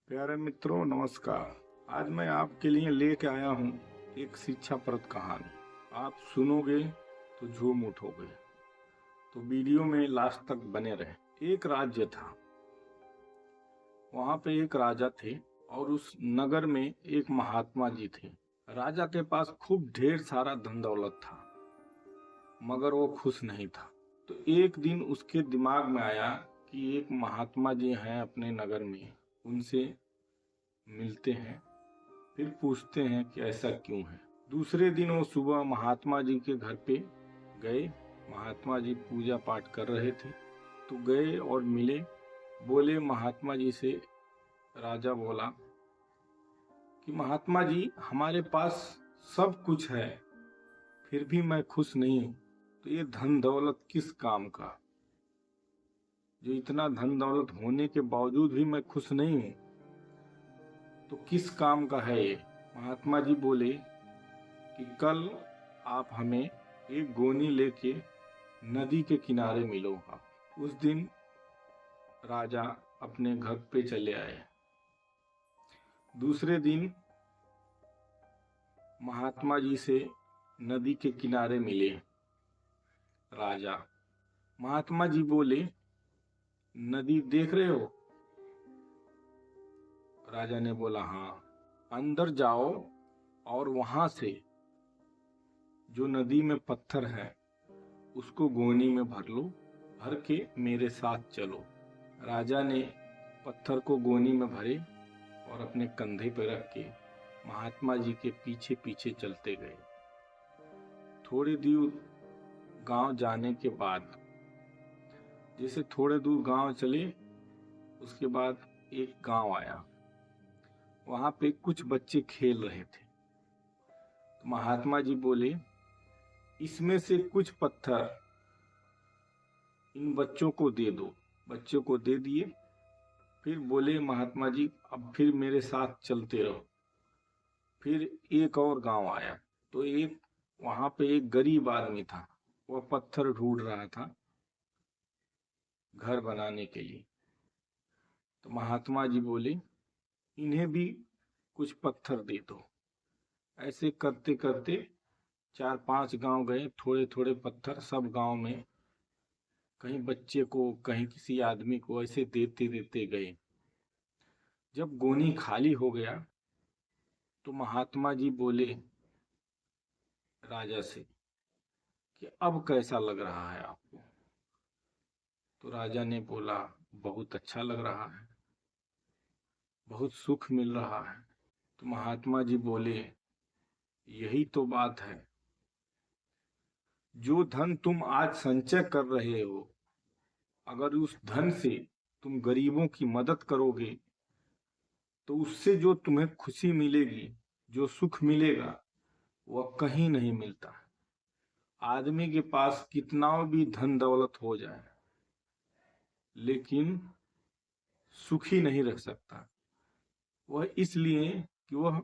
प्यारे मित्रों नमस्कार। आज मैं आपके लिए लेके आया हूँ एक शिक्षाप्रद कहानी। आप सुनोगे तो झूम उठोगे। तो वीडियो में लास्ट तक बने रहे। एक राज्य था, वहाँ पे एक राजा थे और उस नगर में एक महात्मा जी थे। राजा के पास खूब ढेर सारा धन दौलत था, मगर वो खुश नहीं था। तो एक दिन उसके दिमाग में आया कि एक महात्मा जी हैं अपने नगर में, उनसे मिलते हैं, फिर पूछते हैं कि ऐसा क्यों है। दूसरे दिन वो सुबह महात्मा जी के घर पे गए। महात्मा जी पूजा पाठ कर रहे थे, तो गए और मिले। बोले महात्मा जी से, राजा बोला कि महात्मा जी हमारे पास सब कुछ है, फिर भी मैं खुश नहीं हूँ। तो ये धन दौलत किस काम का, जो इतना धन दौलत होने के बावजूद भी मैं खुश नहीं हूँ, तो किस काम का है ये। महात्मा जी बोले कि कल आप हमें एक गोनी लेके नदी के किनारे मिलो। उस दिन राजा अपने घर पे चले आए। दूसरे दिन महात्मा जी से नदी के किनारे मिले राजा। महात्मा जी बोले, नदी देख रहे हो? राजा ने बोला हाँ। अंदर जाओ और वहां से जो नदी में पत्थर है उसको गोनी में भर लो, भर के मेरे साथ चलो। राजा ने पत्थर को गोनी में भरे और अपने कंधे पर रख के महात्मा जी के पीछे पीछे चलते गए। थोड़ी दूर गांव जाने के बाद, जैसे थोड़े दूर गांव चले, उसके बाद एक गांव आया। वहां पे कुछ बच्चे खेल रहे थे। तो महात्मा जी बोले, इसमें से कुछ पत्थर इन बच्चों को दे दो। बच्चों को दे दिए। फिर बोले महात्मा जी, अब फिर मेरे साथ चलते रहो। फिर एक और गांव आया, तो वहां पे एक गरीब आदमी था। वह पत्थर ढूंढ रहा था घर बनाने के लिए। तो महात्मा जी बोले, इन्हें भी कुछ पत्थर दे दो। ऐसे करते करते 4-5 गांव गए। थोड़े थोड़े पत्थर सब गांव में, कहीं बच्चे को, कहीं किसी आदमी को, ऐसे देते देते गए। जब गोनी खाली हो गया तो महात्मा जी बोले राजा से कि अब कैसा लग रहा है आपको? तो राजा ने बोला, बहुत अच्छा लग रहा है, बहुत सुख मिल रहा है। तो महात्मा जी बोले, यही तो बात है। जो धन तुम आज संचय कर रहे हो, अगर उस धन से तुम गरीबों की मदद करोगे तो उससे जो तुम्हें खुशी मिलेगी, जो सुख मिलेगा, वह कहीं नहीं मिलता। आदमी के पास कितना भी धन दौलत हो जाए, लेकिन सुखी नहीं रह सकता। वह इसलिए कि वह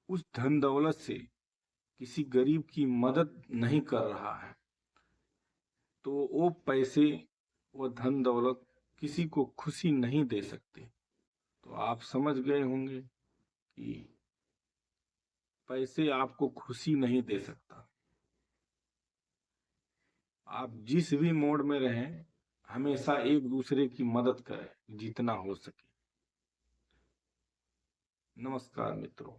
उस धन दौलत से किसी गरीब की मदद नहीं कर रहा है। तो वो पैसे, वो धन दौलत किसी को खुशी नहीं दे सकते। तो आप समझ गए होंगे कि पैसे आपको खुशी नहीं दे सकता। आप जिस भी मोड में रहें, हमेशा एक दूसरे की मदद करें जितना हो सके। नमस्कार मित्रों।